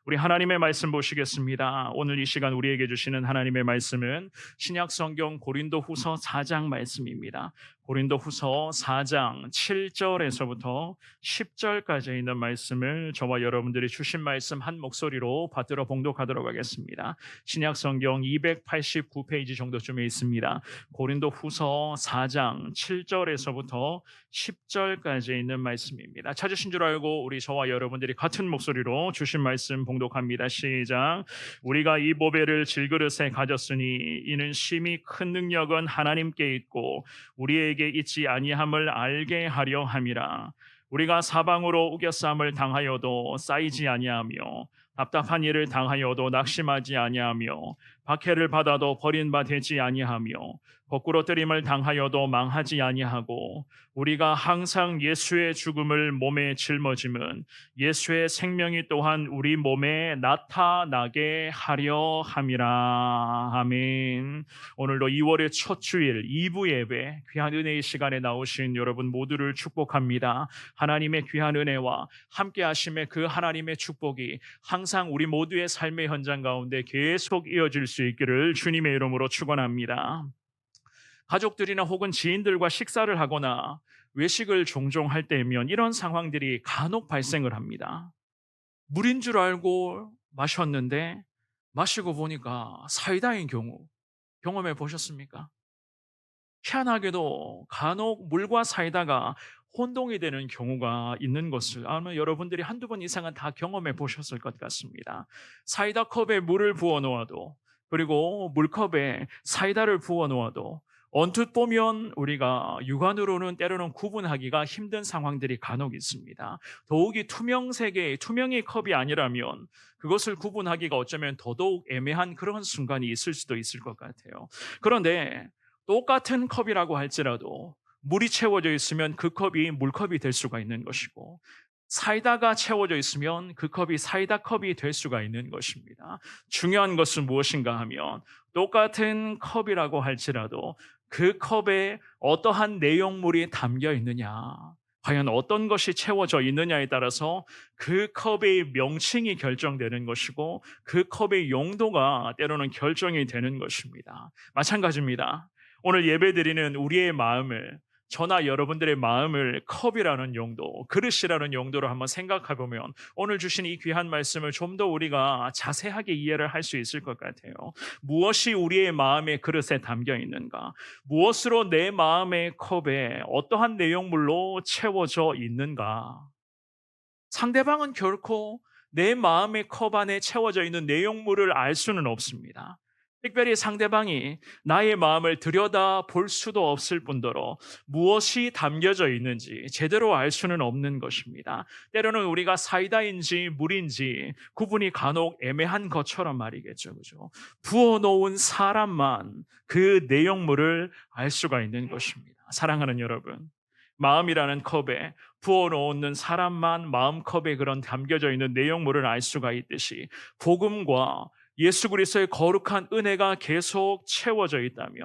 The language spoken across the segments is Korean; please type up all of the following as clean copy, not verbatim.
우리 하나님의 말씀 보시겠습니다. 오늘 이 시간 우리에게 주시는 하나님의 말씀은 신약 성경 고린도후서 4장 말씀입니다. 고린도후서 4장 7절에서부터 10절까지 있는 말씀을 저와 여러분들이 주신 말씀 한 목소리로 받들어 봉독하도록 하겠습니다. 신약 성경 289페이지 정도쯤에 있습니다. 고린도후서 4장 7절에서부터 10절까지 있는 말씀입니다. 찾으신 줄 알고 우리 저와 여러분들이 같은 목소리로 주신 말씀 봉독합니다. 시작. 우리가 이 보배를 질그릇에 가졌으니 이는 심히 큰 능력은 하나님께 있고 우리에게 있지 아니함을 알게 하려 함이라. 우리가 사방으로 우겨쌈을 당하여도 쌓이지 아니하며 답답한 일을 당하여도 낙심하지 아니하며 박해를 받아도 버린 바 되지 아니하며 거꾸로 뜨림을 당하여도 망하지 아니하고 우리가 항상 예수의 죽음을 몸에 짊어짐은 예수의 생명이 또한 우리 몸에 나타나게 하려 함이라. 아멘. 오늘도 2월의 첫 주일 2부 예배 귀한 은혜의 시간에 나오신 여러분 모두를 축복합니다. 하나님의 귀한 은혜와 함께 하심의 그 하나님의 축복이 항상 우리 모두의 삶의 현장 가운데 계속 이어질 수 있기를 주님의 이름으로 축원합니다. 가족들이나 혹은 지인들과 식사를 하거나 외식을 종종 할 때면 이런 상황들이 간혹 발생을 합니다. 물인 줄 알고 마셨는데 마시고 보니까 사이다인 경우 경험해 보셨습니까? 희한하게도 간혹 물과 사이다가 혼동이 되는 경우가 있는 것을 아마 여러분들이 한두 번 이상은 다 경험해 보셨을 것 같습니다. 사이다 컵에 물을 부어 놓아도 그리고 물컵에 사이다를 부어 놓아도 언뜻 보면 우리가 육안으로는 때로는 구분하기가 힘든 상황들이 간혹 있습니다. 더욱이 투명색의 투명의 컵이 아니라면 그것을 구분하기가 어쩌면 더더욱 애매한 그런 순간이 있을 수도 있을 것 같아요. 그런데 똑같은 컵이라고 할지라도 물이 채워져 있으면 그 컵이 물컵이 될 수가 있는 것이고 사이다가 채워져 있으면 그 컵이 사이다 컵이 될 수가 있는 것입니다. 중요한 것은 무엇인가 하면 똑같은 컵이라고 할지라도 그 컵에 어떠한 내용물이 담겨 있느냐, 과연 어떤 것이 채워져 있느냐에 따라서 그 컵의 명칭이 결정되는 것이고 그 컵의 용도가 때로는 결정이 되는 것입니다. 마찬가지입니다. 오늘 예배드리는 우리의 마음을 저나 여러분들의 마음을 컵이라는 용도, 그릇이라는 용도로 한번 생각해 보면 오늘 주신 이 귀한 말씀을 좀 더 우리가 자세하게 이해를 할 수 있을 것 같아요. 무엇이 우리의 마음의 그릇에 담겨 있는가? 무엇으로 내 마음의 컵에 어떠한 내용물로 채워져 있는가? 상대방은 결코 내 마음의 컵 안에 채워져 있는 내용물을 알 수는 없습니다. 특별히 상대방이 나의 마음을 들여다 볼 수도 없을 뿐더러 무엇이 담겨져 있는지 제대로 알 수는 없는 것입니다. 때로는 우리가 사이다인지 물인지 구분이 간혹 애매한 것처럼 말이겠죠. 그죠? 부어놓은 사람만 그 내용물을 알 수가 있는 것입니다. 사랑하는 여러분, 마음이라는 컵에 부어놓는 사람만 마음컵에 그런 담겨져 있는 내용물을 알 수가 있듯이 복음과 예수 그리스도의 거룩한 은혜가 계속 채워져 있다면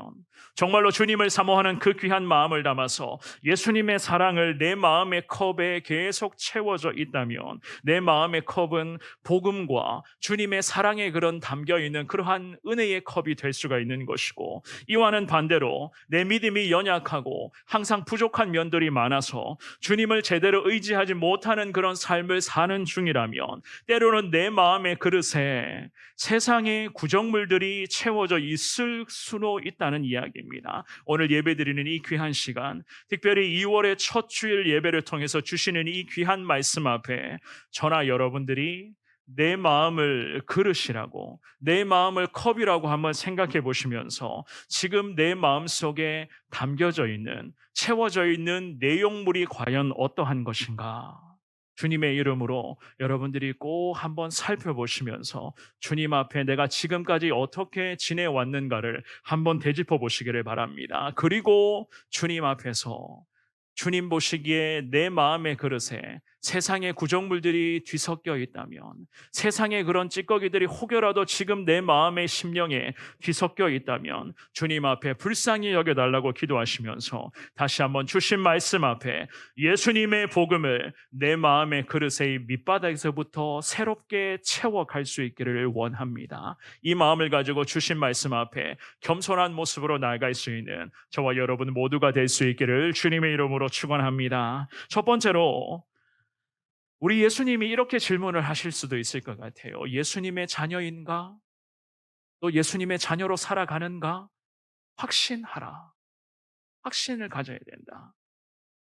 정말로 주님을 사모하는 그 귀한 마음을 담아서 예수님의 사랑을 내 마음의 컵에 계속 채워져 있다면 내 마음의 컵은 복음과 주님의 사랑의 그런 담겨있는 그러한 은혜의 컵이 될 수가 있는 것이고 이와는 반대로 내 믿음이 연약하고 항상 부족한 면들이 많아서 주님을 제대로 의지하지 못하는 그런 삶을 사는 중이라면 때로는 내 마음의 그릇에 세상의 구정물들이 채워져 있을 수도 있다는 이야기입니다. 오늘 예배드리는 이 귀한 시간, 특별히 2월의 첫 주일 예배를 통해서 주시는 이 귀한 말씀 앞에 저나 여러분들이 내 마음을 그릇이라고, 내 마음을 컵이라고 한번 생각해 보시면서 지금 내 마음 속에 담겨져 있는, 채워져 있는 내용물이 과연 어떠한 것인가? 주님의 이름으로 여러분들이 꼭 한번 살펴보시면서 주님 앞에 내가 지금까지 어떻게 지내왔는가를 한번 되짚어 보시기를 바랍니다. 그리고 주님 앞에서 주님 보시기에 내 마음의 그릇에 세상의 구정물들이 뒤섞여 있다면, 세상의 그런 찌꺼기들이 혹여라도 지금 내 마음의 심령에 뒤섞여 있다면 주님 앞에 불쌍히 여겨달라고 기도하시면서 다시 한번 주신 말씀 앞에 예수님의 복음을 내 마음의 그릇의 밑바닥에서부터 새롭게 채워갈 수 있기를 원합니다. 이 마음을 가지고 주신 말씀 앞에 겸손한 모습으로 나아갈 수 있는 저와 여러분 모두가 될 수 있기를 주님의 이름으로 축원합니다. 첫 번째로 우리 예수님이 이렇게 질문을 하실 수도 있을 것 같아요. 예수님의 자녀인가? 또 예수님의 자녀로 살아가는가? 확신하라. 확신을 가져야 된다.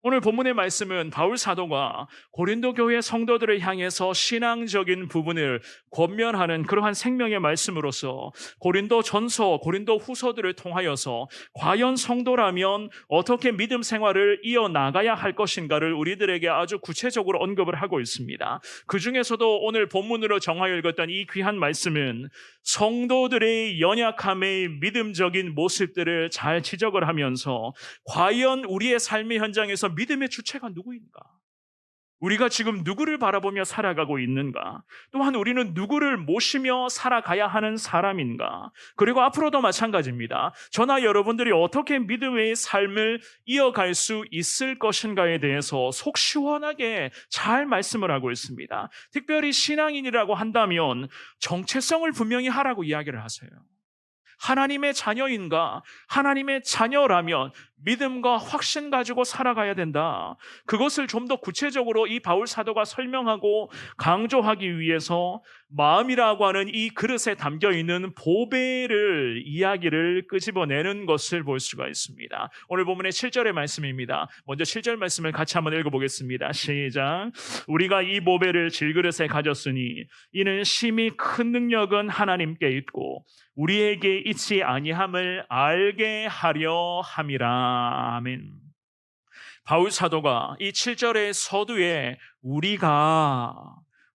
오늘 본문의 말씀은 바울 사도가 고린도 교회 성도들을 향해서 신앙적인 부분을 권면하는 그러한 생명의 말씀으로서 고린도 전서, 고린도 후서들을 통하여서 과연 성도라면 어떻게 믿음 생활을 이어나가야 할 것인가를 우리들에게 아주 구체적으로 언급을 하고 있습니다. 그 중에서도 오늘 본문으로 정하여 읽었던 이 귀한 말씀은 성도들의 연약함의 믿음적인 모습들을 잘 지적을 하면서 과연 우리의 삶의 현장에서 믿음의 주체가 누구인가? 우리가 지금 누구를 바라보며 살아가고 있는가? 또한 우리는 누구를 모시며 살아가야 하는 사람인가? 그리고 앞으로도 마찬가지입니다. 저나 여러분들이 어떻게 믿음의 삶을 이어갈 수 있을 것인가에 대해서 속 시원하게 잘 말씀을 하고 있습니다. 특별히 신앙인이라고 한다면 정체성을 분명히 하라고 이야기를 하세요. 하나님의 자녀인가? 하나님의 자녀라면 믿음과 확신 가지고 살아가야 된다. 그것을 좀 더 구체적으로 이 바울 사도가 설명하고 강조하기 위해서 마음이라고 하는 이 그릇에 담겨있는 보배를 이야기를 끄집어내는 것을 볼 수가 있습니다. 오늘 본문의 7절의 말씀입니다. 먼저 7절 말씀을 같이 한번 읽어보겠습니다. 시작. 우리가 이 보배를 질그릇에 가졌으니 이는 심히 큰 능력은 하나님께 있고 우리에게 있지 아니함을 알게 하려 함이라. 아멘. 바울 사도가 이 7절의 서두에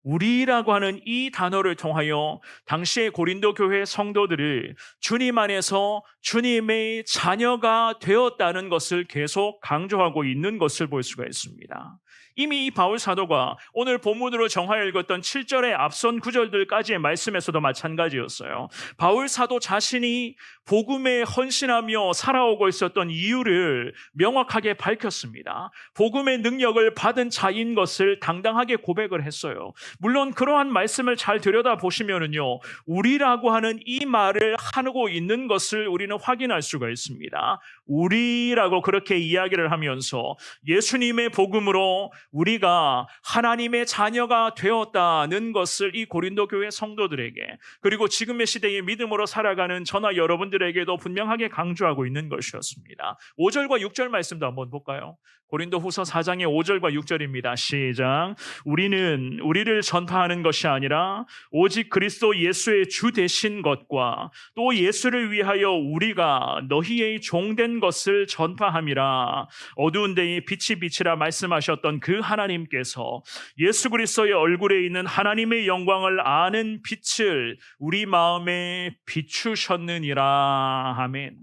우리라고 하는 이 단어를 통하여 당시의 고린도 교회 성도들을 주님 안에서 주님의 자녀가 되었다는 것을 계속 강조하고 있는 것을 볼 수가 있습니다. 이미 이 바울 사도가 오늘 본문으로 정하여 읽었던 7절의 앞선 구절들까지의 말씀에서도 마찬가지였어요. 바울 사도 자신이 복음에 헌신하며 살아오고 있었던 이유를 명확하게 밝혔습니다. 복음의 능력을 받은 자인 것을 당당하게 고백을 했어요. 물론 그러한 말씀을 잘 들여다보시면은요, 우리라고 하는 이 말을 하고 있는 것을 우리는 확인할 수가 있습니다. 우리라고 그렇게 이야기를 하면서 예수님의 복음으로 우리가 하나님의 자녀가 되었다는 것을 이 고린도 교회 성도들에게, 그리고 지금의 시대의 믿음으로 살아가는 저나 여러분들에게도 분명하게 강조하고 있는 것이었습니다. 5절과 6절 말씀도 한번 볼까요? 고린도 후서 4장의 5절과 6절입니다. 시작. 우리는 우리를 전파하는 것이 아니라 오직 그리스도 예수의 주 되신 것과 또 예수를 위하여 우리가 너희의 종된 것을 전파함이라. 어두운 데에 빛이 비치라 말씀하셨던 그 하나님께서 예수 그리스도의 얼굴에 있는 하나님의 영광을 아는 빛을 우리 마음에 비추셨느니라. 아멘.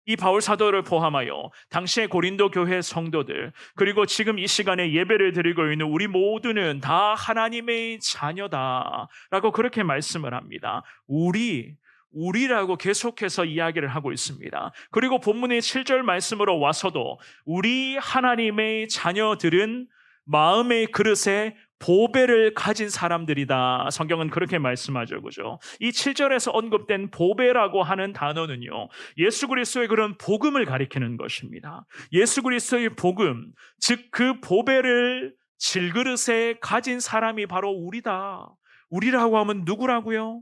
이 바울 사도를 포함하여 당시의 고린도 교회 성도들, 그리고 지금 이 시간에 예배를 드리고 있는 우리 모두는 다 하나님의 자녀다라고 그렇게 말씀을 합니다. 우리라고 계속해서 이야기를 하고 있습니다. 그리고 본문의 7절 말씀으로 와서도 우리 하나님의 자녀들은 마음의 그릇에 보배를 가진 사람들이다. 성경은 그렇게 말씀하죠. 그죠? 이 7절에서 언급된 보배라고 하는 단어는요, 예수 그리스도의 그런 복음을 가리키는 것입니다. 예수 그리스도의 복음, 즉 그 보배를 질그릇에 가진 사람이 바로 우리다. 우리라고 하면 누구라고요?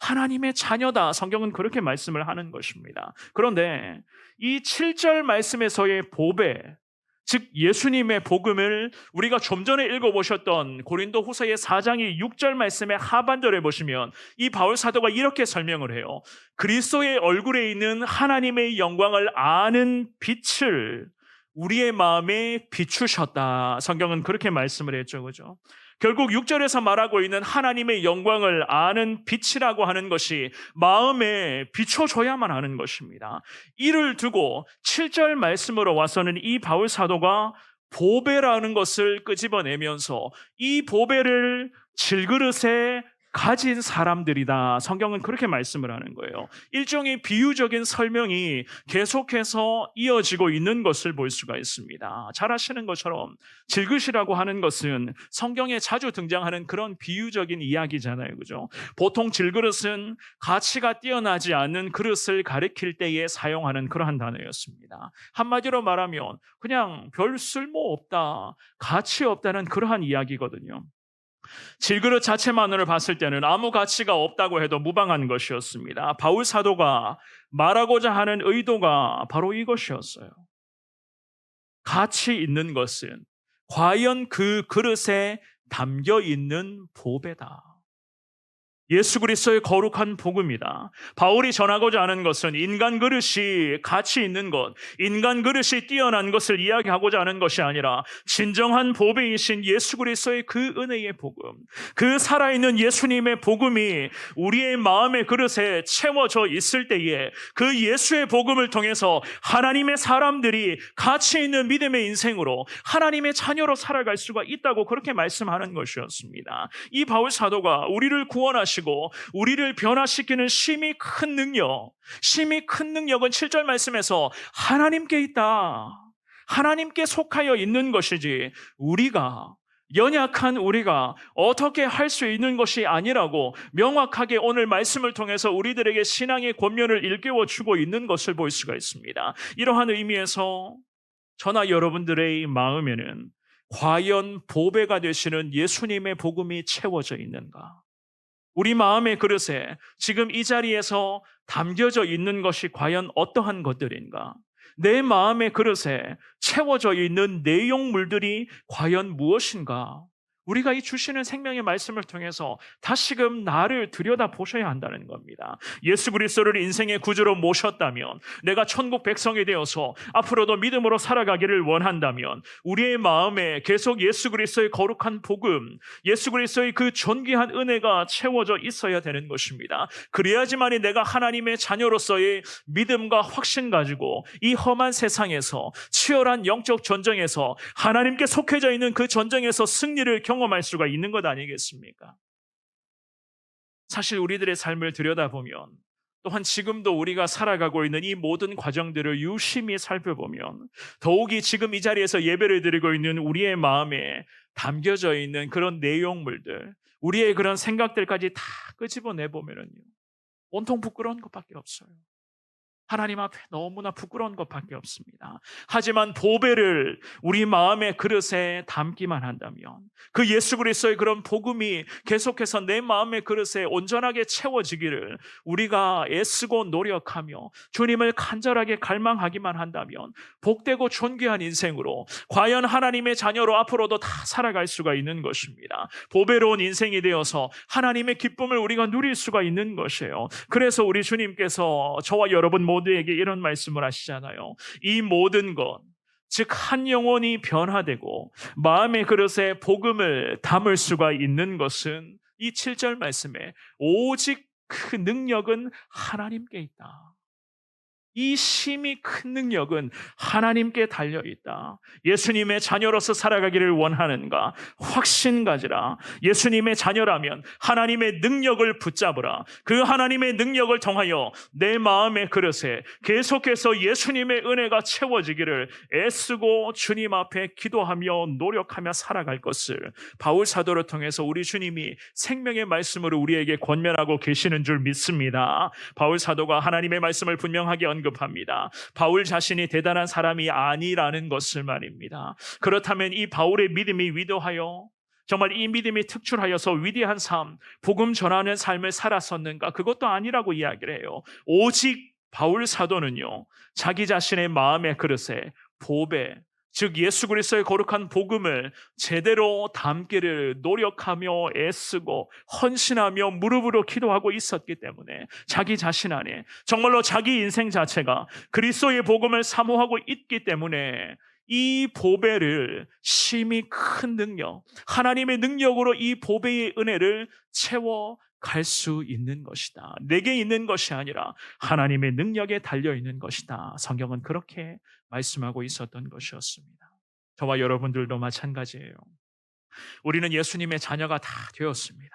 하나님의 자녀다. 성경은 그렇게 말씀을 하는 것입니다. 그런데 이 7절 말씀에서의 보배, 즉 예수님의 복음을 우리가 좀 전에 읽어보셨던 고린도 후서의 4장의 6절 말씀의 하반절에 보시면 이 바울 사도가 이렇게 설명을 해요. 그리스도의 얼굴에 있는 하나님의 영광을 아는 빛을 우리의 마음에 비추셨다. 성경은 그렇게 말씀을 했죠. 그죠? 결국 6절에서 말하고 있는 하나님의 영광을 아는 빛이라고 하는 것이 마음에 비춰줘야만 하는 것입니다. 이를 두고 7절 말씀으로 와서는 이 바울 사도가 보배라는 것을 끄집어내면서 이 보배를 질그릇에 가진 사람들이다. 성경은 그렇게 말씀을 하는 거예요. 일종의 비유적인 설명이 계속해서 이어지고 있는 것을 볼 수가 있습니다. 잘 아시는 것처럼 질그릇이라고 하는 것은 성경에 자주 등장하는 그런 비유적인 이야기잖아요. 그죠? 보통 질그릇은 가치가 뛰어나지 않는 그릇을 가리킬 때에 사용하는 그러한 단어였습니다. 한마디로 말하면 그냥 별 쓸모 없다, 가치 없다는 그러한 이야기거든요. 질그릇 자체만으로 봤을 때는 아무 가치가 없다고 해도 무방한 것이었습니다. 바울 사도가 말하고자 하는 의도가 바로 이것이었어요. 가치 있는 것은 과연 그 그릇에 담겨 있는 보배다. 예수 그리스도의 거룩한 복음이다. 바울이 전하고자 하는 것은 인간 그릇이 가치 있는 것, 인간 그릇이 뛰어난 것을 이야기하고자 하는 것이 아니라 진정한 보배이신 예수 그리스도의 그 은혜의 복음, 그 살아있는 예수님의 복음이 우리의 마음의 그릇에 채워져 있을 때에 그 예수의 복음을 통해서 하나님의 사람들이 가치 있는 믿음의 인생으로 하나님의 자녀로 살아갈 수가 있다고 그렇게 말씀하는 것이었습니다. 이 바울 사도가 우리를 구원하시고 우리를 변화시키는 심히 큰 능력은 7절 말씀에서 하나님께 있다. 하나님께 속하여 있는 것이지 우리가 연약한 우리가 어떻게 할 수 있는 것이 아니라고 명확하게 오늘 말씀을 통해서 우리들에게 신앙의 권면을 일깨워 주고 있는 것을 볼 수가 있습니다. 이러한 의미에서 저나 여러분들의 마음에는 과연 보배가 되시는 예수님의 복음이 채워져 있는가? 우리 마음의 그릇에 지금 이 자리에서 담겨져 있는 것이 과연 어떠한 것들인가? 내 마음의 그릇에 채워져 있는 내용물들이 과연 무엇인가? 우리가 이 주시는 생명의 말씀을 통해서 다시금 나를 들여다보셔야 한다는 겁니다. 예수 그리스도를 인생의 구주로 모셨다면, 내가 천국 백성이 되어서 앞으로도 믿음으로 살아가기를 원한다면 우리의 마음에 계속 예수 그리스도의 거룩한 복음, 예수 그리스도의 그 존귀한 은혜가 채워져 있어야 되는 것입니다. 그래야지만이 내가 하나님의 자녀로서의 믿음과 확신 가지고 이 험한 세상에서 치열한 영적 전쟁에서 하나님께 속해져 있는 그 전쟁에서 승리를 경험할 수가 있는 것 아니겠습니까? 사실 우리들의 삶을 들여다보면, 또한 지금도 우리가 살아가고 있는 이 모든 과정들을 유심히 살펴보면 더욱이 지금 이 자리에서 예배를 드리고 있는 우리의 마음에 담겨져 있는 그런 내용물들, 우리의 그런 생각들까지 다 끄집어내보면요, 온통 부끄러운 것밖에 없어요. 하나님 앞에 너무나 부끄러운 것밖에 없습니다. 하지만 보배를 우리 마음의 그릇에 담기만 한다면, 그 예수 그리스도의 그런 복음이 계속해서 내 마음의 그릇에 온전하게 채워지기를 우리가 애쓰고 노력하며 주님을 간절하게 갈망하기만 한다면 복되고 존귀한 인생으로 과연 하나님의 자녀로 앞으로도 다 살아갈 수가 있는 것입니다. 보배로운 인생이 되어서 하나님의 기쁨을 우리가 누릴 수가 있는 것이에요. 그래서 우리 주님께서 저와 여러분 모두에게 이런 말씀을 하시잖아요. 이 모든 것, 즉 한 영혼이 변화되고 마음의 그릇에 복음을 담을 수가 있는 것은 이 7절 말씀에 오직 그 능력은 하나님께 있다. 이 심히 큰 능력은 하나님께 달려있다. 예수님의 자녀로서 살아가기를 원하는가? 확신 가지라. 예수님의 자녀라면 하나님의 능력을 붙잡으라. 그 하나님의 능력을 통하여 내 마음의 그릇에 계속해서 예수님의 은혜가 채워지기를 애쓰고 주님 앞에 기도하며 노력하며 살아갈 것을 바울 사도를 통해서 우리 주님이 생명의 말씀으로 우리에게 권면하고 계시는 줄 믿습니다. 바울 사도가 하나님의 말씀을 분명하게 언급합니다. 바울 자신이 대단한 사람이 아니라는 것을 말입니다. 그렇다면 이 바울의 믿음이 위대하여, 정말 이 믿음이 특출하여서 위대한 삶, 복음 전하는 삶을 살았었는가? 그것도 아니라고 이야기를 해요. 오직 바울 사도는요, 자기 자신의 마음의 그릇에 보배, 즉 예수 그리스도의 거룩한 복음을 제대로 담기를 노력하며 애쓰고 헌신하며 무릎으로 기도하고 있었기 때문에 자기 자신 안에 정말로 자기 인생 자체가 그리스도의 복음을 사모하고 있기 때문에 이 보배를 심히 큰 능력, 하나님의 능력으로 이 보배의 은혜를 채워갈 수 있는 것이다. 내게 있는 것이 아니라 하나님의 능력에 달려있는 것이다. 성경은 그렇게 말씀하고 있었던 것이었습니다. 저와 여러분들도 마찬가지예요. 우리는 예수님의 자녀가 다 되었습니다.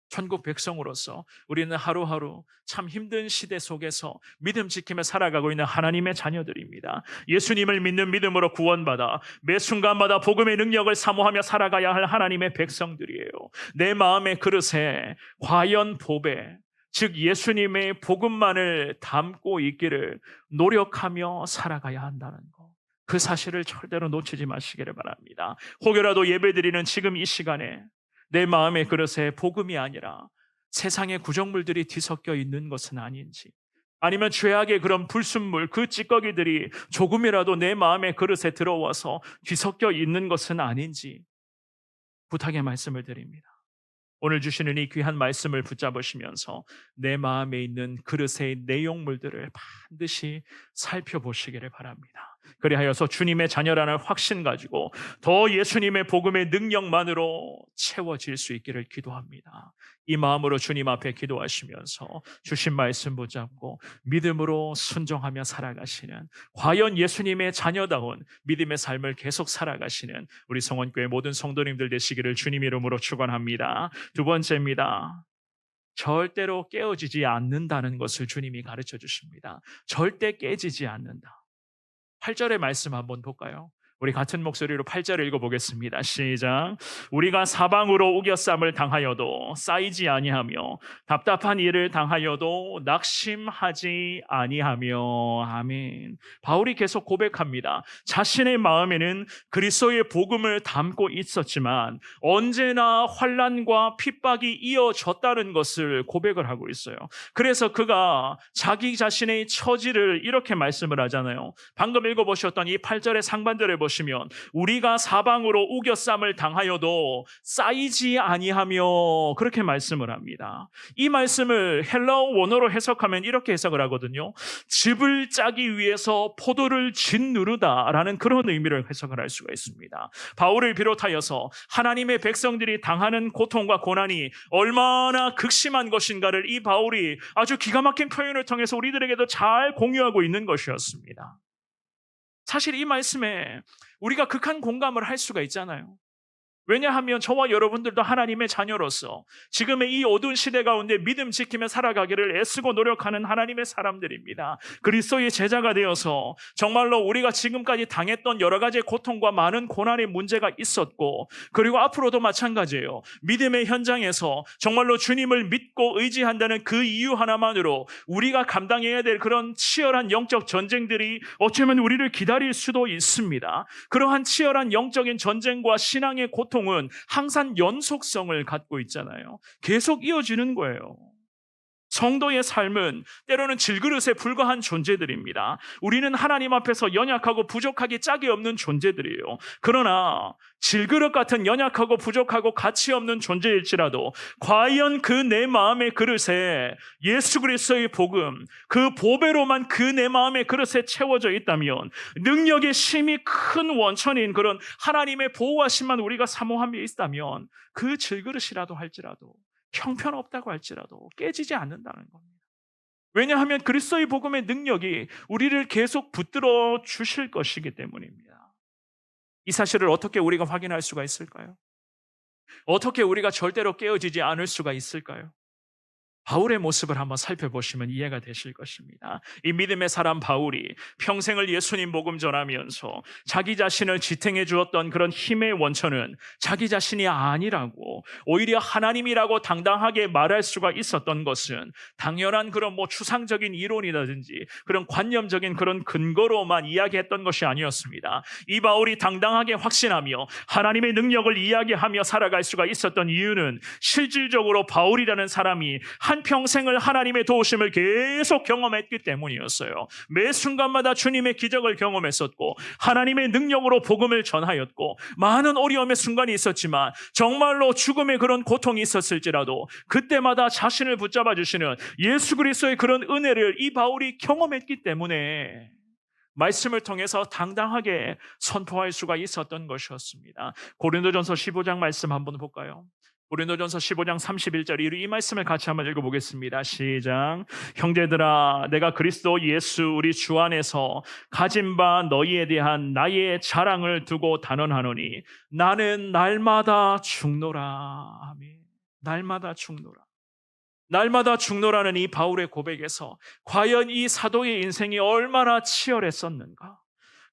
천국 백성으로서 우리는 하루하루 참 힘든 시대 속에서 믿음 지키며 살아가고 있는 하나님의 자녀들입니다. 예수님을 믿는 믿음으로 구원받아 매 순간마다 복음의 능력을 사모하며 살아가야 할 하나님의 백성들이에요. 내 마음의 그릇에 과연 보배, 즉 예수님의 복음만을 담고 있기를 노력하며 살아가야 한다는 것. 그 사실을 절대로 놓치지 마시기를 바랍니다. 혹여라도 예배드리는 지금 이 시간에 내 마음의 그릇에 복음이 아니라 세상의 구정물들이 뒤섞여 있는 것은 아닌지, 아니면 죄악의 그런 불순물, 그 찌꺼기들이 조금이라도 내 마음의 그릇에 들어와서 뒤섞여 있는 것은 아닌지 부탁의 말씀을 드립니다. 오늘 주시는 이 귀한 말씀을 붙잡으시면서 내 마음에 있는 그릇의 내용물들을 반드시 살펴보시기를 바랍니다. 그리하여서 주님의 자녀라는 확신 가지고 더 예수님의 복음의 능력만으로 채워질 수 있기를 기도합니다. 이 마음으로 주님 앞에 기도하시면서 주신 말씀 붙잡고 믿음으로 순종하며 살아가시는, 과연 예수님의 자녀다운 믿음의 삶을 계속 살아가시는 우리 성원교회 모든 성도님들 되시기를 주님 이름으로 축원합니다. 두 번째입니다. 절대로 깨어지지 않는다는 것을 주님이 가르쳐 주십니다. 절대 깨지지 않는다. 8절의 말씀 한번 볼까요? 우리 같은 목소리로 8절을 읽어보겠습니다. 시작. 우리가 사방으로 우겨쌈을 당하여도 쌓이지 아니하며 답답한 일을 당하여도 낙심하지 아니하며. 아멘. 바울이 계속 고백합니다. 자신의 마음에는 그리스도의 복음을 담고 있었지만 언제나 환난과 핍박이 이어졌다는 것을 고백을 하고 있어요. 그래서 그가 자기 자신의 처지를 이렇게 말씀을 하잖아요. 방금 읽어보셨던 이 8절의 상반절을 보시면 우리가 사방으로 우겨쌈을 당하여도 쌓이지 아니하며, 그렇게 말씀을 합니다. 이 말씀을 헬라어 원어로 해석하면 이렇게 해석을 하거든요. 즙을 짜기 위해서 포도를 짓누르다라는 그런 의미를 해석을 할 수가 있습니다. 바울을 비롯하여서 하나님의 백성들이 당하는 고통과 고난이 얼마나 극심한 것인가를 이 바울이 아주 기가 막힌 표현을 통해서 우리들에게도 잘 공유하고 있는 것이었습니다. 사실 이 말씀에 우리가 극한 공감을 할 수가 있잖아요. 왜냐하면 저와 여러분들도 하나님의 자녀로서 지금의 이 어두운 시대 가운데 믿음 지키며 살아가기를 애쓰고 노력하는 하나님의 사람들입니다. 그리스도의 제자가 되어서 정말로 우리가 지금까지 당했던 여러 가지의 고통과 많은 고난의 문제가 있었고, 그리고 앞으로도 마찬가지예요. 믿음의 현장에서 정말로 주님을 믿고 의지한다는 그 이유 하나만으로 우리가 감당해야 될 그런 치열한 영적 전쟁들이 어쩌면 우리를 기다릴 수도 있습니다. 그러한 치열한 영적인 전쟁과 신앙의 고통은 항상 연속성을 갖고 있잖아요. 계속 이어지는 거예요. 성도의 삶은 때로는 질그릇에 불과한 존재들입니다. 우리는 하나님 앞에서 연약하고 부족하기 짝이 없는 존재들이에요. 그러나 질그릇 같은 연약하고 부족하고 가치 없는 존재일지라도 과연 그 내 마음의 그릇에 예수 그리스도의 복음, 그 보배로만 그 내 마음의 그릇에 채워져 있다면, 능력의 심히 큰 원천인 그런 하나님의 보호하심만 우리가 사모함에 있다면, 그 질그릇이라도 할지라도, 형편없다고 할지라도 깨지지 않는다는 겁니다. 왜냐하면 그리스도의 복음의 능력이 우리를 계속 붙들어 주실 것이기 때문입니다. 이 사실을 어떻게 우리가 확인할 수가 있을까요? 어떻게 우리가 절대로 깨어지지 않을 수가 있을까요? 바울의 모습을 한번 살펴보시면 이해가 되실 것입니다. 이 믿음의 사람 바울이 평생을 예수님 복음 전하면서 자기 자신을 지탱해 주었던 그런 힘의 원천은 자기 자신이 아니라고, 오히려 하나님이라고 당당하게 말할 수가 있었던 것은 당연한 그런 추상적인 이론이라든지 그런 관념적인 그런 근거로만 이야기했던 것이 아니었습니다. 이 바울이 당당하게 확신하며 하나님의 능력을 이야기하며 살아갈 수가 있었던 이유는 실질적으로 바울이라는 사람이 한평생을 하나님의 도우심을 계속 경험했기 때문이었어요. 매 순간마다 주님의 기적을 경험했었고 하나님의 능력으로 복음을 전하였고, 많은 어려움의 순간이 있었지만 정말로 죽음의 그런 고통이 있었을지라도 그때마다 자신을 붙잡아 주시는 예수 그리스도의 그런 은혜를 이 바울이 경험했기 때문에 말씀을 통해서 당당하게 선포할 수가 있었던 것이었습니다. 고린도전서 15장 말씀 한번 볼까요? 고린도전서 15장 31절 이 말씀을 같이 한번 읽어보겠습니다. 시작. 형제들아, 내가 그리스도 예수 우리 주 안에서 가진 바 너희에 대한 나의 자랑을 두고 단언하노니 나는 날마다 죽노라. 아멘. 날마다 죽노라. 날마다 죽노라는 이 바울의 고백에서 과연 이 사도의 인생이 얼마나 치열했었는가?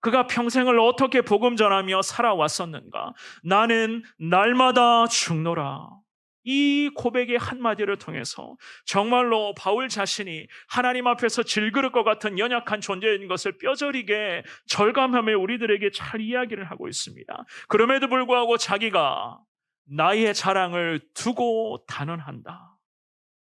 그가 평생을 어떻게 복음 전하며 살아왔었는가? 나는 날마다 죽노라. 이 고백의 한마디를 통해서 정말로 바울 자신이 하나님 앞에서 질그릇 것 같은 연약한 존재인 것을 뼈저리게 절감하며 우리들에게 잘 이야기를 하고 있습니다. 그럼에도 불구하고 자기가 나의 자랑을 두고 단언한다.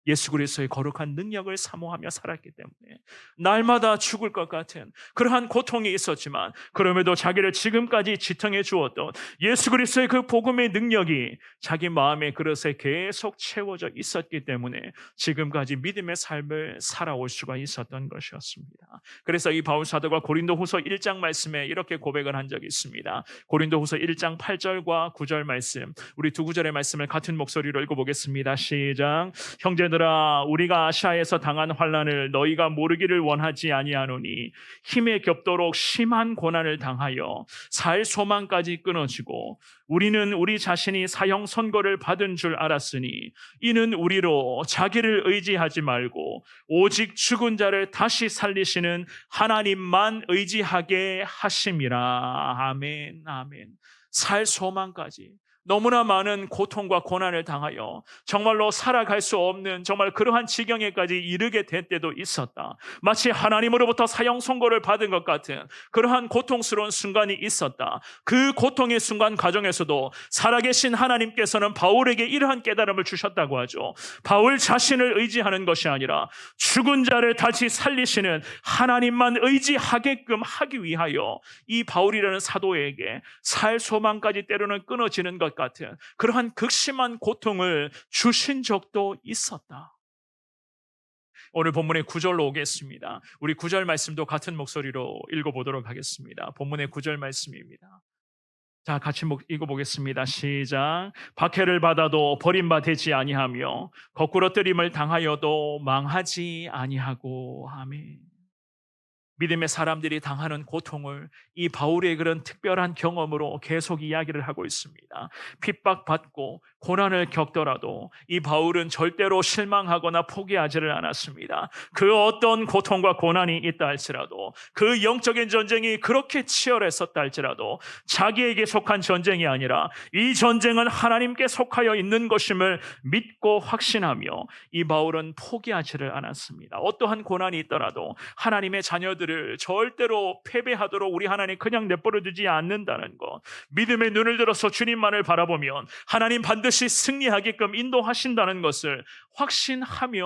예수 그리스도의 거룩한 능력을 사모하며 살았기 때문에 날마다 죽을 것 같은 그러한 고통이 있었지만 그럼에도 자기를 지금까지 지탱해 주었던 예수 그리스도의 그 복음의 능력이 자기 마음의 그릇에 계속 채워져 있었기 때문에 지금까지 믿음의 삶을 살아올 수가 있었던 것이었습니다. 그래서 이 바울 사도가 고린도후서 1장 말씀에 이렇게 고백을 한 적이 있습니다. 고린도후서 1장 8절과 9절 말씀, 우리 두 구절의 말씀을 같은 목소리로 읽어보겠습니다. 시작. 형제들아, 우리가 아시아에서 당한 환난을 너희가 모르기를 원하지 아니하노니 힘에 겹도록 심한 고난을 당하여 살 소망까지 끊어지고 우리는 우리 자신이 사형 선고를 받은 줄 알았으니 이는 우리로 자기를 의지하지 말고 오직 죽은 자를 다시 살리시는 하나님만 의지하게 하심이라. 아멘, 아멘. 살 소망까지 너무나 많은 고통과 고난을 당하여 정말로 살아갈 수 없는 정말 그러한 지경에까지 이르게 된 때도 있었다. 마치 하나님으로부터 사형 선고를 받은 것 같은 그러한 고통스러운 순간이 있었다. 그 고통의 순간 과정에서도 살아계신 하나님께서는 바울에게 이러한 깨달음을 주셨다고 하죠. 바울 자신을 의지하는 것이 아니라 죽은 자를 다시 살리시는 하나님만 의지하게끔 하기 위하여 이 바울이라는 사도에게 살 소망까지 때로는 끊어지는 것 같은 그러한 극심한 고통을 주신 적도 있었다. 오늘 본문의 9절로 오겠습니다. 우리 9절 말씀도 같은 목소리로 읽어보도록 하겠습니다. 본문의 9절 말씀입니다. 자, 같이 읽어보겠습니다. 시작. 박해를 받아도 버림받지 아니하며 거꾸로 뜨림을 당하여도 망하지 아니하고. 아멘. 믿음의 사람들이 당하는 고통을 이 바울의 그런 특별한 경험으로 계속 이야기를 하고 있습니다. 핍박받고 고난을 겪더라도 이 바울은 절대로 실망하거나 포기하지를 않았습니다. 그 어떤 고통과 고난이 있다 할지라도, 그 영적인 전쟁이 그렇게 치열했었다 할지라도 자기에게 속한 전쟁이 아니라 이 전쟁은 하나님께 속하여 있는 것임을 믿고 확신하며 이 바울은 포기하지를 않았습니다. 어떠한 고난이 있더라도 하나님의 자녀들 절대로 패배하도록 우리 하나님 그냥 내버려 두지 않는다는 것, 믿음의 눈을 들어서 주님만을 바라보면 하나님 반드시 승리하게끔 인도하신다는 것을 확신하며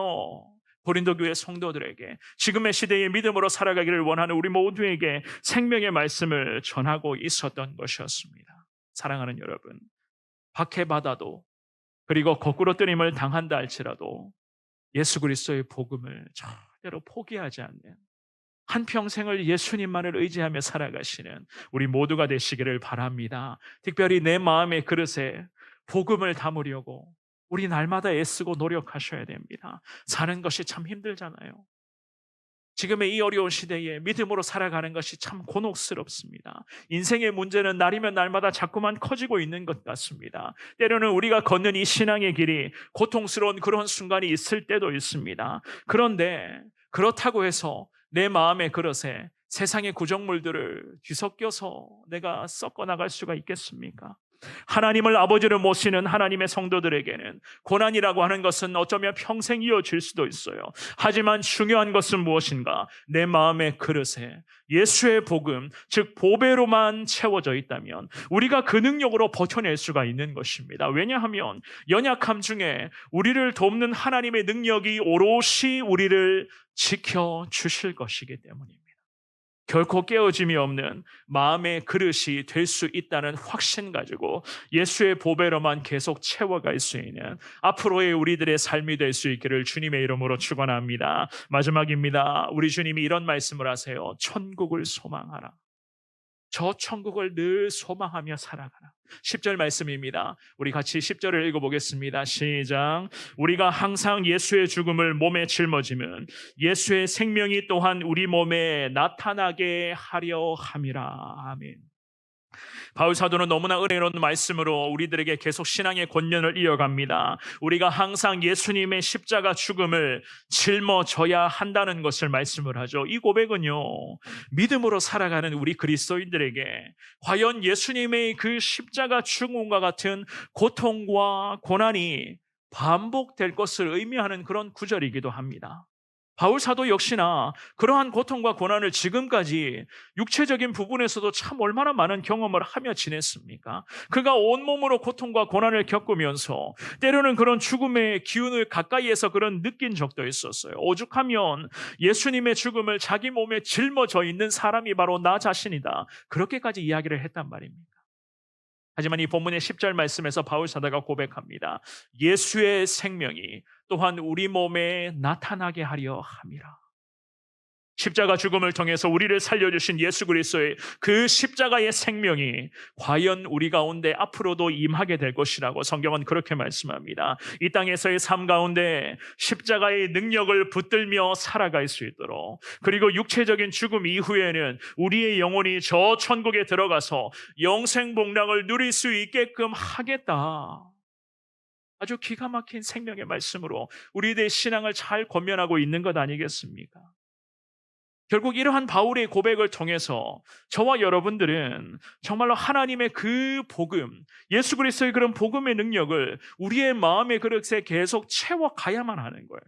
고린도 교회 성도들에게 지금의 시대의 믿음으로 살아가기를 원하는 우리 모두에게 생명의 말씀을 전하고 있었던 것이었습니다. 사랑하는 여러분, 박해받아도 그리고 거꾸로 뜨림을 당한다 할지라도 예수 그리스도의 복음을 절대로 포기하지 않는 한평생을 예수님만을 의지하며 살아가시는 우리 모두가 되시기를 바랍니다. 특별히 내 마음의 그릇에 복음을 담으려고 우리 날마다 애쓰고 노력하셔야 됩니다. 사는 것이 참 힘들잖아요. 지금의 이 어려운 시대에 믿음으로 살아가는 것이 참 곤혹스럽습니다. 인생의 문제는 날이면 날마다 자꾸만 커지고 있는 것 같습니다. 때로는 우리가 걷는 이 신앙의 길이 고통스러운 그런 순간이 있을 때도 있습니다. 그런데 그렇다고 해서 내 마음의 그릇에 세상의 구정물들을 뒤섞여서 내가 섞어 나갈 수가 있겠습니까? 하나님을 아버지로 모시는 하나님의 성도들에게는 고난이라고 하는 것은 어쩌면 평생 이어질 수도 있어요. 하지만 중요한 것은 무엇인가? 내 마음의 그릇에 예수의 복음, 즉 보배로만 채워져 있다면 우리가 그 능력으로 버텨낼 수가 있는 것입니다. 왜냐하면 연약함 중에 우리를 돕는 하나님의 능력이 오롯이 우리를 지켜주실 것이기 때문입니다. 결코 깨어짐이 없는 마음의 그릇이 될 수 있다는 확신 가지고 예수의 보배로만 계속 채워갈 수 있는 앞으로의 우리들의 삶이 될 수 있기를 주님의 이름으로 축원합니다. 마지막입니다. 우리 주님이 이런 말씀을 하세요. 천국을 소망하라. 저 천국을 늘 소망하며 살아가라. 10절 말씀입니다. 우리 같이 10절을 읽어보겠습니다. 시작. 우리가 항상 예수의 죽음을 몸에 짊어지면 예수의 생명이 또한 우리 몸에 나타나게 하려 함이라. 아멘. 바울 사도는 너무나 은혜로운 말씀으로 우리들에게 계속 신앙의 권면을 이어갑니다. 우리가 항상 예수님의 십자가 죽음을 짊어져야 한다는 것을 말씀을 하죠. 이 고백은요, 믿음으로 살아가는 우리 그리스도인들에게 과연 예수님의 그 십자가 죽음과 같은 고통과 고난이 반복될 것을 의미하는 그런 구절이기도 합니다. 바울 사도 역시나 그러한 고통과 고난을 지금까지 육체적인 부분에서도 참 얼마나 많은 경험을 하며 지냈습니까? 그가 온몸으로 고통과 고난을 겪으면서 때로는 그런 죽음의 기운을 가까이에서 그런 느낀 적도 있었어요. 오죽하면 예수님의 죽음을 자기 몸에 짊어져 있는 사람이 바로 나 자신이다. 그렇게까지 이야기를 했단 말입니다. 하지만 이 본문의 10절 말씀에서 바울 사도가 고백합니다. 예수의 생명이 또한 우리 몸에 나타나게 하려 함이라. 십자가 죽음을 통해서 우리를 살려주신 예수 그리스도의 그 십자가의 생명이 과연 우리 가운데 앞으로도 임하게 될 것이라고 성경은 그렇게 말씀합니다. 이 땅에서의 삶 가운데 십자가의 능력을 붙들며 살아갈 수 있도록, 그리고 육체적인 죽음 이후에는 우리의 영혼이 저 천국에 들어가서 영생복락을 누릴 수 있게끔 하겠다. 아주 기가 막힌 생명의 말씀으로 우리들의 신앙을 잘 권면하고 있는 것 아니겠습니까? 결국 이러한 바울의 고백을 통해서 저와 여러분들은 정말로 하나님의 그 복음, 예수 그리스도의 그런 복음의 능력을 우리의 마음의 그릇에 계속 채워가야만 하는 거예요.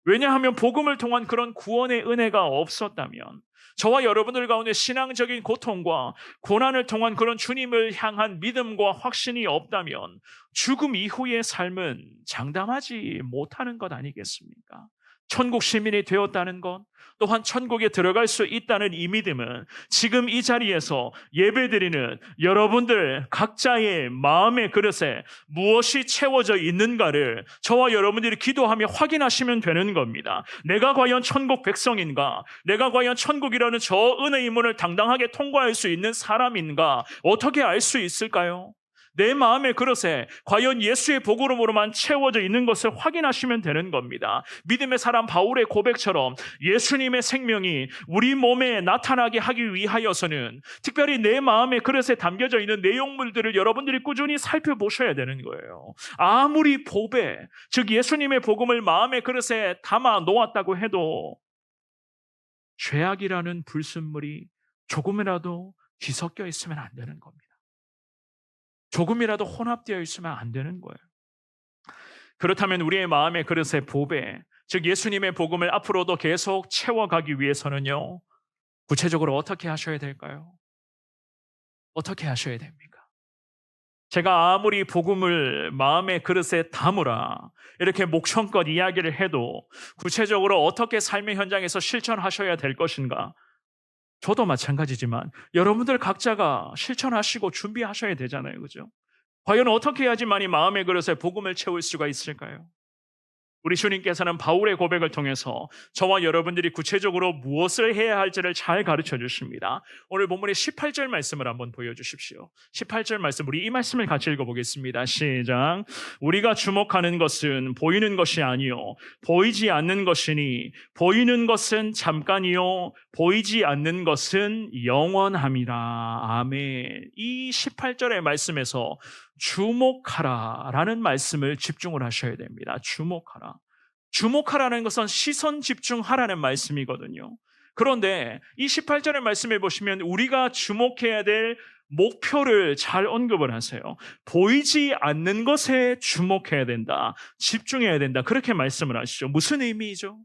왜냐하면 복음을 통한 그런 구원의 은혜가 없었다면, 저와 여러분들 가운데 신앙적인 고통과 고난을 통한 그런 주님을 향한 믿음과 확신이 없다면 죽음 이후의 삶은 장담하지 못하는 것 아니겠습니까? 천국 시민이 되었다는 것, 또한 천국에 들어갈 수 있다는 이 믿음은 지금 이 자리에서 예배드리는 여러분들 각자의 마음의 그릇에 무엇이 채워져 있는가를 저와 여러분들이 기도하며 확인하시면 되는 겁니다. 내가 과연 천국 백성인가? 내가 과연 천국이라는 저 은혜의 문을 당당하게 통과할 수 있는 사람인가? 어떻게 알 수 있을까요? 내 마음의 그릇에 과연 예수의 복음으로만 채워져 있는 것을 확인하시면 되는 겁니다. 믿음의 사람 바울의 고백처럼 예수님의 생명이 우리 몸에 나타나게 하기 위하여서는 특별히 내 마음의 그릇에 담겨져 있는 내용물들을 여러분들이 꾸준히 살펴보셔야 되는 거예요. 아무리 보배, 즉 예수님의 복음을 마음의 그릇에 담아 놓았다고 해도 죄악이라는 불순물이 조금이라도 뒤섞여 있으면 안 되는 겁니다. 조금이라도 혼합되어 있으면 안 되는 거예요. 그렇다면 우리의 마음의 그릇의 보배, 즉 예수님의 복음을 앞으로도 계속 채워가기 위해서는요, 구체적으로 어떻게 하셔야 될까요? 어떻게 하셔야 됩니까? 제가 아무리 복음을 마음의 그릇에 담으라 이렇게 목청껏 이야기를 해도 구체적으로 어떻게 삶의 현장에서 실천하셔야 될 것인가? 저도 마찬가지지만 여러분들 각자가 실천하시고 준비하셔야 되잖아요. 그죠? 과연 어떻게 해야지만 이 마음의 그릇에 복음을 채울 수가 있을까요? 우리 주님께서는 바울의 고백을 통해서 저와 여러분들이 구체적으로 무엇을 해야 할지를 잘 가르쳐 주십니다. 오늘 본문의 18절 말씀을 한번 보여주십시오. 18절 말씀, 우리 이 말씀을 같이 읽어보겠습니다. 시작. 우리가 주목하는 것은 보이는 것이 아니요 보이지 않는 것이니 보이는 것은 잠깐이요 보이지 않는 것은 영원함이라. 아멘. 이 18절의 말씀에서 주목하라 라는 말씀을 집중을 하셔야 됩니다. 주목하라. 주목하라는 것은 시선 집중하라는 말씀이거든요. 그런데 이 18절의 말씀에 보시면 우리가 주목해야 될 목표를 잘 언급을 하세요. 보이지 않는 것에 주목해야 된다. 집중해야 된다. 그렇게 말씀을 하시죠. 무슨 의미이죠?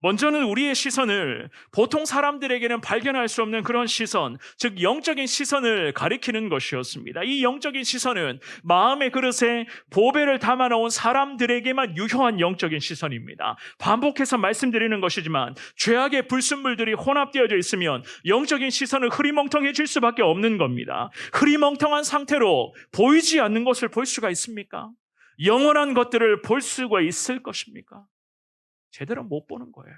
먼저는 우리의 시선을 보통 사람들에게는 발견할 수 없는 그런 시선, 즉 영적인 시선을 가리키는 것이었습니다. 이 영적인 시선은 마음의 그릇에 보배를 담아놓은 사람들에게만 유효한 영적인 시선입니다. 반복해서 말씀드리는 것이지만 죄악의 불순물들이 혼합되어져 있으면 영적인 시선은 흐리멍텅해질 수밖에 없는 겁니다. 흐리멍텅한 상태로 보이지 않는 것을 볼 수가 있습니까? 영원한 것들을 볼 수가 있을 것입니까? 제대로 못 보는 거예요.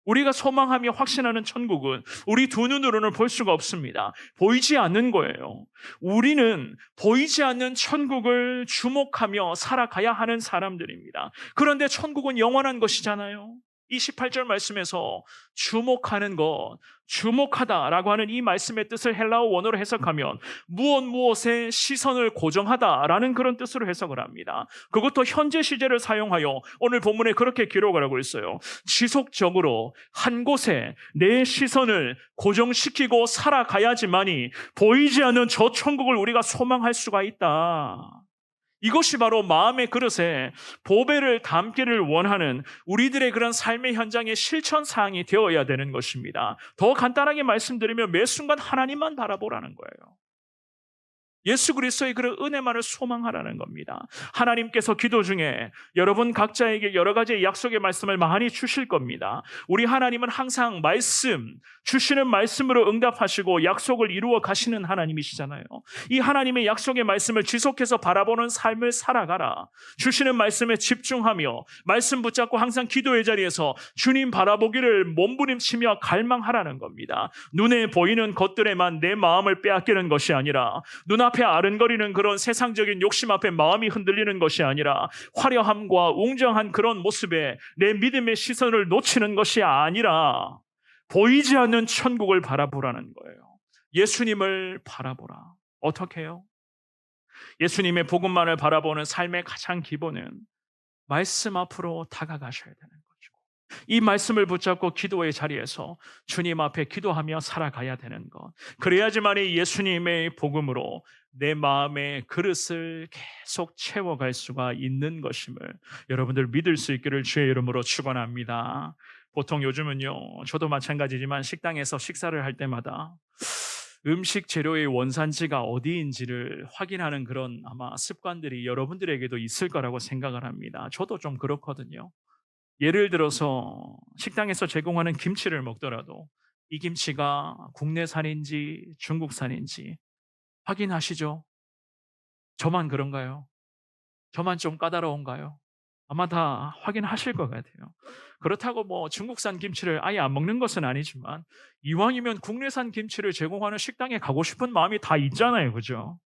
우리가 소망하며 확신하는 천국은 우리 두 눈으로는 볼 수가 없습니다. 보이지 않는 거예요. 우리는 보이지 않는 천국을 주목하며 살아가야 하는 사람들입니다. 그런데 천국은 영원한 것이잖아요. 28절 말씀에서 주목하는 것, 주목하다라고 하는 이 말씀의 뜻을 헬라어 원어로 해석하면 무엇에 시선을 고정하다라는 그런 뜻으로 해석을 합니다. 그것도 현재 시제를 사용하여 오늘 본문에 그렇게 기록을 하고 있어요. 지속적으로 한 곳에 내 시선을 고정시키고 살아가야지만이 보이지 않는 저 천국을 우리가 소망할 수가 있다. 이것이 바로 마음의 그릇에 보배를 담기를 원하는 우리들의 그런 삶의 현장의 실천사항이 되어야 되는 것입니다. 더 간단하게 말씀드리면 매 순간 하나님만 바라보라는 거예요. 예수 그리스도의 그런 은혜만을 소망하라는 겁니다. 하나님께서 기도 중에 여러분 각자에게 여러 가지의 약속의 말씀을 많이 주실 겁니다. 우리 하나님은 항상 주시는 말씀으로 응답하시고 약속을 이루어 가시는 하나님이시잖아요. 이 하나님의 약속의 말씀을 지속해서 바라보는 삶을 살아가라. 주시는 말씀에 집중하며 말씀 붙잡고 항상 기도의 자리에서 주님 바라보기를 몸부림치며 갈망하라는 겁니다. 눈에 보이는 것들에만 내 마음을 빼앗기는 것이 아니라 눈앞에 아른거리는 그런 세상적인 욕심 앞에 마음이 흔들리는 것이 아니라 화려함과 웅장한 그런 모습에 내 믿음의 시선을 놓치는 것이 아니라 보이지 않는 천국을 바라보라는 거예요. 예수님을 바라보라. 어떻게 해요? 예수님의 복음만을 바라보는 삶의 가장 기본은 말씀 앞으로 다가가셔야 되는 것이고, 이 말씀을 붙잡고 기도의 자리에서 주님 앞에 기도하며 살아가야 되는 것. 그래야지만이 예수님의 복음으로 내 마음의 그릇을 계속 채워갈 수가 있는 것임을 여러분들 믿을 수 있기를 주의 이름으로 축원합니다. 보통 요즘은요, 저도 마찬가지지만 식당에서 식사를 할 때마다 음식 재료의 원산지가 어디인지를 확인하는 그런 아마 습관들이 여러분들에게도 있을 거라고 생각을 합니다. 저도 좀 그렇거든요. 예를 들어서 식당에서 제공하는 김치를 먹더라도 이 김치가 국내산인지 중국산인지 확인하시죠? 저만 그런가요? 저만 좀 까다로운가요? 아마 다 확인하실 것 같아요. 그렇다고 뭐 중국산 김치를 아예 안 먹는 것은 아니지만 이왕이면 국내산 김치를 제공하는 식당에 가고 싶은 마음이 다 있잖아요. 그죠?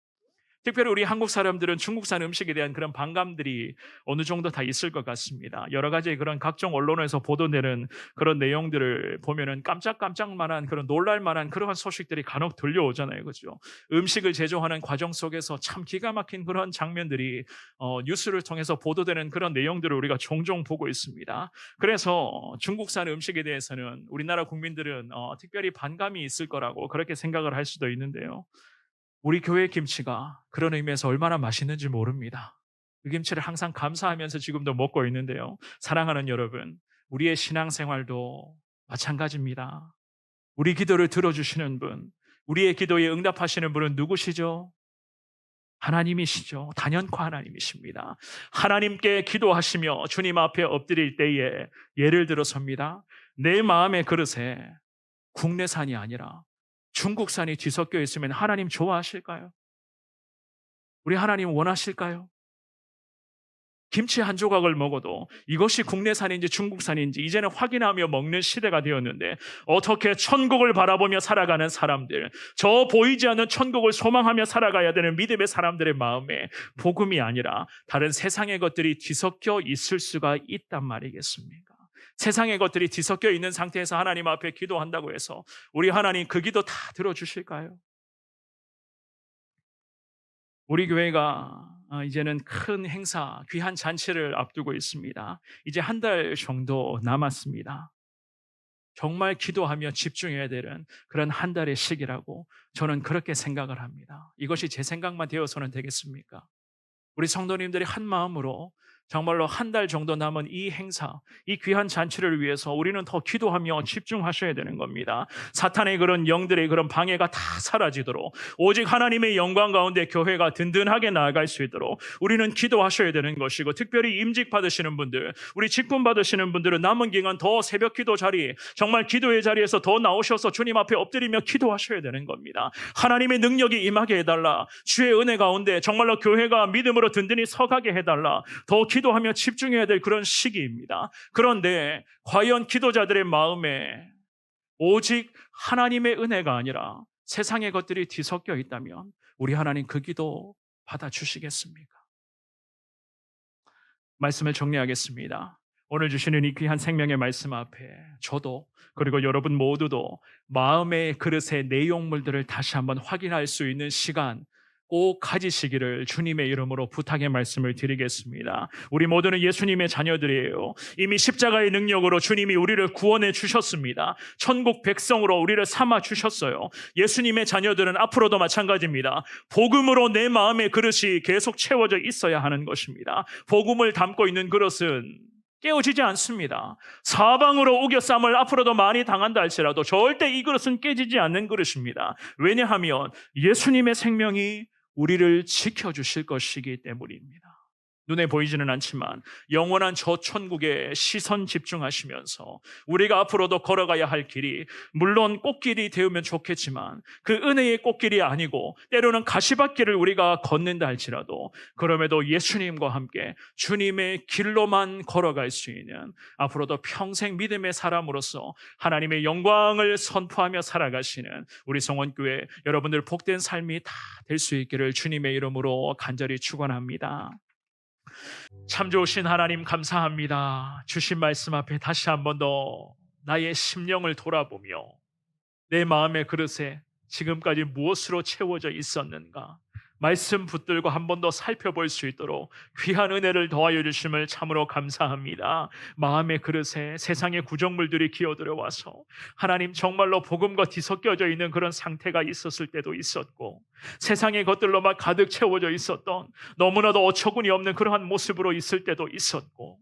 특별히 우리 한국 사람들은 중국산 음식에 대한 그런 반감들이 어느 정도 다 있을 것 같습니다. 여러 가지 그런 각종 언론에서 보도되는 그런 내용들을 보면은 깜짝깜짝만한 그런 놀랄만한 그러한 소식들이 간혹 들려오잖아요. 그죠? 음식을 제조하는 과정 속에서 참 기가 막힌 그런 장면들이 뉴스를 통해서 보도되는 그런 내용들을 우리가 종종 보고 있습니다. 그래서 중국산 음식에 대해서는 우리나라 국민들은 특별히 반감이 있을 거라고 그렇게 생각을 할 수도 있는데요. 우리 교회 김치가 그런 의미에서 얼마나 맛있는지 모릅니다. 그 김치를 항상 감사하면서 지금도 먹고 있는데요. 사랑하는 여러분, 우리의 신앙생활도 마찬가지입니다. 우리 기도를 들어주시는 분, 우리의 기도에 응답하시는 분은 누구시죠? 하나님이시죠. 단연코 하나님이십니다. 하나님께 기도하시며 주님 앞에 엎드릴 때에 예를 들어서입니다. 내 마음의 그릇에 국내산이 아니라 중국산이 뒤섞여 있으면 하나님 좋아하실까요? 우리 하나님 원하실까요? 김치 한 조각을 먹어도 이것이 국내산인지 중국산인지 이제는 확인하며 먹는 시대가 되었는데 어떻게 천국을 바라보며 살아가는 사람들, 저 보이지 않는 천국을 소망하며 살아가야 되는 믿음의 사람들의 마음에 복음이 아니라 다른 세상의 것들이 뒤섞여 있을 수가 있단 말이겠습니까? 세상의 것들이 뒤섞여 있는 상태에서 하나님 앞에 기도한다고 해서 우리 하나님 그 기도 다 들어주실까요? 우리 교회가 이제는 큰 행사, 귀한 잔치를 앞두고 있습니다. 이제 한 달 정도 남았습니다. 정말 기도하며 집중해야 되는 그런 한 달의 시기라고 저는 그렇게 생각을 합니다. 이것이 제 생각만 되어서는 되겠습니까? 우리 성도님들이 한 마음으로 정말로 한 달 정도 남은 이 행사, 이 귀한 잔치를 위해서 우리는 더 기도하며 집중하셔야 되는 겁니다. 사탄의 그런 영들의 그런 방해가 다 사라지도록 오직 하나님의 영광 가운데 교회가 든든하게 나아갈 수 있도록 우리는 기도하셔야 되는 것이고, 특별히 임직 받으시는 분들, 우리 직분 받으시는 분들은 남은 기간 더 새벽 기도 자리, 정말 기도의 자리에서 더 나오셔서 주님 앞에 엎드리며 기도하셔야 되는 겁니다. 하나님의 능력이 임하게 해달라. 주의 은혜 가운데 정말로 교회가 믿음으로 든든히 서가게 해달라. 더 기도하며 집중해야 될 그런 시기입니다. 그런데 과연 기도자들의 마음에 오직 하나님의 은혜가 아니라 세상의 것들이 뒤섞여 있다면 우리 하나님 그 기도 받아주시겠습니까? 말씀을 정리하겠습니다. 오늘 주시는 이 귀한 생명의 말씀 앞에 저도 그리고 여러분 모두도 마음의 그릇의 내용물들을 다시 한번 확인할 수 있는 시간 꼭 가지시기를 주님의 이름으로 부탁의 말씀을 드리겠습니다. 우리 모두는 예수님의 자녀들이에요. 이미 십자가의 능력으로 주님이 우리를 구원해 주셨습니다. 천국 백성으로 우리를 삼아 주셨어요. 예수님의 자녀들은 앞으로도 마찬가지입니다. 복음으로 내 마음의 그릇이 계속 채워져 있어야 하는 것입니다. 복음을 담고 있는 그릇은 깨어지지 않습니다. 사방으로 우겨쌈을 앞으로도 많이 당한다 할지라도 절대 이 그릇은 깨지지 않는 그릇입니다. 왜냐하면 예수님의 생명이 우리를 지켜주실 것이기 때문입니다. 눈에 보이지는 않지만 영원한 저 천국에 시선 집중하시면서 우리가 앞으로도 걸어가야 할 길이 물론 꽃길이 되면 좋겠지만 그 은혜의 꽃길이 아니고 때로는 가시밭길을 우리가 걷는다 할지라도 그럼에도 예수님과 함께 주님의 길로만 걸어갈 수 있는 앞으로도 평생 믿음의 사람으로서 하나님의 영광을 선포하며 살아가시는 우리 성원교회 여러분들 복된 삶이 다 될 수 있기를 주님의 이름으로 간절히 축원합니다. 참 좋으신 하나님 감사합니다. 주신 말씀 앞에 다시 한 번 더 나의 심령을 돌아보며 내 마음의 그릇에 지금까지 무엇으로 채워져 있었는가 말씀 붙들고 한 번 더 살펴볼 수 있도록 귀한 은혜를 더하여 주심을 참으로 감사합니다. 마음의 그릇에 세상의 구정물들이 기어들어와서 하나님 정말로 복음과 뒤섞여져 있는 그런 상태가 있었을 때도 있었고 세상의 것들로만 가득 채워져 있었던 너무나도 어처구니 없는 그러한 모습으로 있을 때도 있었고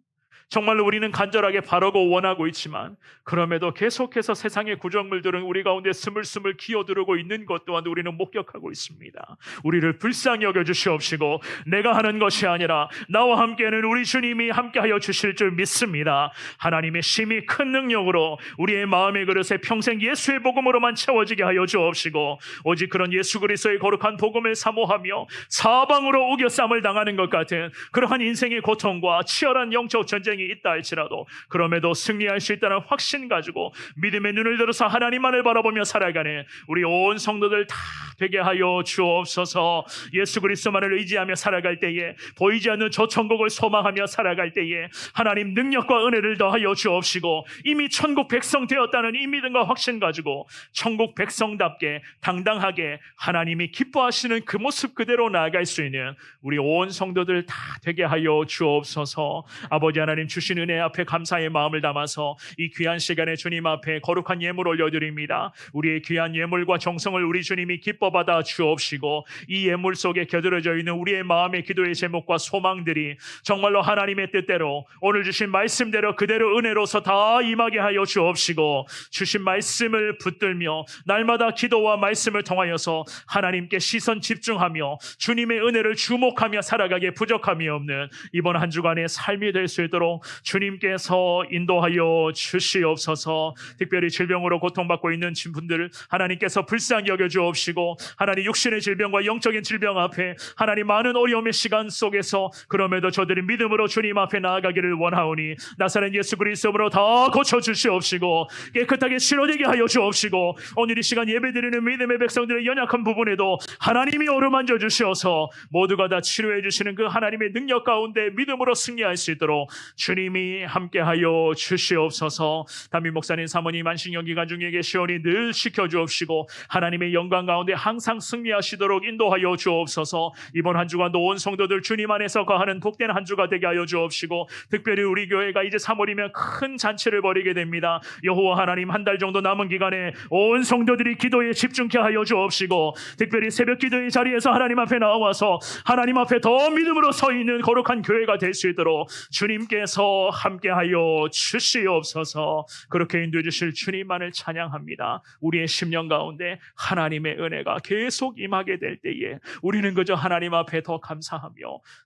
정말로 우리는 간절하게 바라고 원하고 있지만 그럼에도 계속해서 세상의 구정물들은 우리 가운데 스물스물 기어들고 있는 것 또한 우리는 목격하고 있습니다. 우리를 불쌍히 여겨주시옵시고 내가 하는 것이 아니라 나와 함께는 우리 주님이 함께하여 주실 줄 믿습니다. 하나님의 심히 큰 능력으로 우리의 마음의 그릇에 평생 예수의 복음으로만 채워지게 하여 주옵시고 오직 그런 예수 그리스도의 거룩한 복음을 사모하며 사방으로 우겨쌈을 당하는 것 같은 그러한 인생의 고통과 치열한 영적 전쟁이 있다 할지라도 그럼에도 승리할 수 있다는 확신 가지고 믿음의 눈을 들어서 하나님만을 바라보며 살아가는 우리 온 성도들 다 되게 하여 주옵소서. 예수 그리스도만을 의지하며 살아갈 때에 보이지 않는 저 천국을 소망하며 살아갈 때에 하나님 능력과 은혜를 더하여 주옵시고 이미 천국 백성 되었다는 이 믿음과 확신 가지고 천국 백성답게 당당하게 하나님이 기뻐하시는 그 모습 그대로 나아갈 수 있는 우리 온 성도들 다 되게 하여 주옵소서. 아버지 하나님 주신 은혜 앞에 감사의 마음을 담아서 이 귀한 시간에 주님 앞에 거룩한 예물 올려드립니다. 우리의 귀한 예물과 정성을 우리 주님이 기뻐 받아 주옵시고 이 예물 속에 겨들어져 있는 우리의 마음의 기도의 제목과 소망들이 정말로 하나님의 뜻대로 오늘 주신 말씀대로 그대로 은혜로서 다 임하게 하여 주옵시고 주신 말씀을 붙들며 날마다 기도와 말씀을 통하여서 하나님께 시선 집중하며 주님의 은혜를 주목하며 살아가기에 부족함이 없는 이번 한 주간의 삶이 될 수 있도록 주님께서 인도하여 주시옵소서. 특별히 질병으로 고통받고 있는 분들 하나님께서 불쌍히 여겨 주옵시고 하나님 육신의 질병과 영적인 질병 앞에 하나님 많은 어려움의 시간 속에서 그럼에도 저들이 믿음으로 주님 앞에 나아가기를 원하오니 나사렛 예수 그리스도로 다 고쳐주시옵시고 깨끗하게 치료되게 하여 주옵시고 오늘 이 시간 예배드리는 믿음의 백성들의 연약한 부분에도 하나님이 어루만져 주시어서 모두가 다 치료해 주시는 그 하나님의 능력 가운데 믿음으로 승리할 수 있도록 주님이 함께하여 주시옵소서. 담임 목사님 사모님 안식년 기간 중에 계시오니 늘 지켜주옵시고 하나님의 영광 가운데 항상 승리하시도록 인도하여 주옵소서. 이번 한 주간도 온 성도들 주님 안에서 거하는 복된 한 주가 되게 하여 주옵시고 특별히 우리 교회가 이제 3월이면 큰 잔치를 벌이게 됩니다. 여호와 하나님 한 달 정도 남은 기간에 온 성도들이 기도에 집중케 하여 주옵시고 특별히 새벽 기도의 자리에서 하나님 앞에 나와서 하나님 앞에 더 믿음으로 서 있는 거룩한 교회가 될 수 있도록 주님께서 함께하여 주시옵소서. 그렇게 인도해 주실 주님만을 찬양합니다. 우리의 심령 가운데 하나님의 은혜가 계속 임하게 될 때에 우리는 그저 하나님 앞에 더 감사하며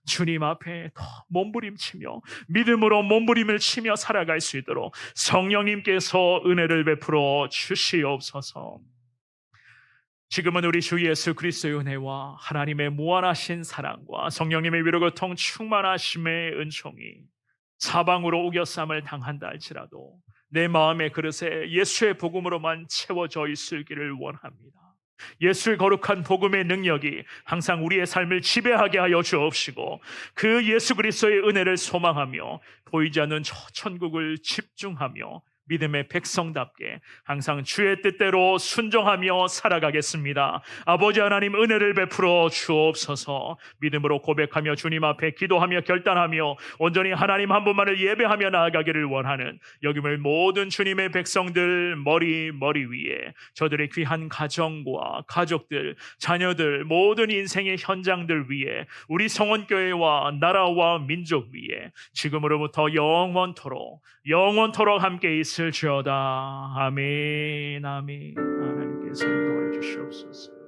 주님 앞에 더 몸부림치며 믿음으로 몸부림을 치며 살아갈 수 있도록 성령님께서 은혜를 베풀어 주시옵소서. 지금은 우리 주 예수 그리스도의 은혜와 하나님의 무한하신 사랑과 성령님의 위로 교통 충만하심의 은총이 사방으로 우겨쌈을 당한다 할지라도 내 마음의 그릇에 예수의 복음으로만 채워져 있을기를 원합니다. 예수의 거룩한 복음의 능력이 항상 우리의 삶을 지배하게 하여 주옵시고 그 예수 그리스도의 은혜를 소망하며 보이지 않는 저 천국을 집중하며 믿음의 백성답게 항상 주의 뜻대로 순종하며 살아가겠습니다. 아버지 하나님 은혜를 베풀어 주옵소서. 믿음으로 고백하며 주님 앞에 기도하며 결단하며 온전히 하나님 한 분만을 예배하며 나아가기를 원하는 여김을 모든 주님의 백성들 머리 위에 저들의 귀한 가정과 가족들, 자녀들, 모든 인생의 현장들 위에 우리 성원교회와 나라와 민족 위에 지금으로부터 영원토록 함께 있을지어다. 아멘. 하나님께서 인도해 주시옵소서.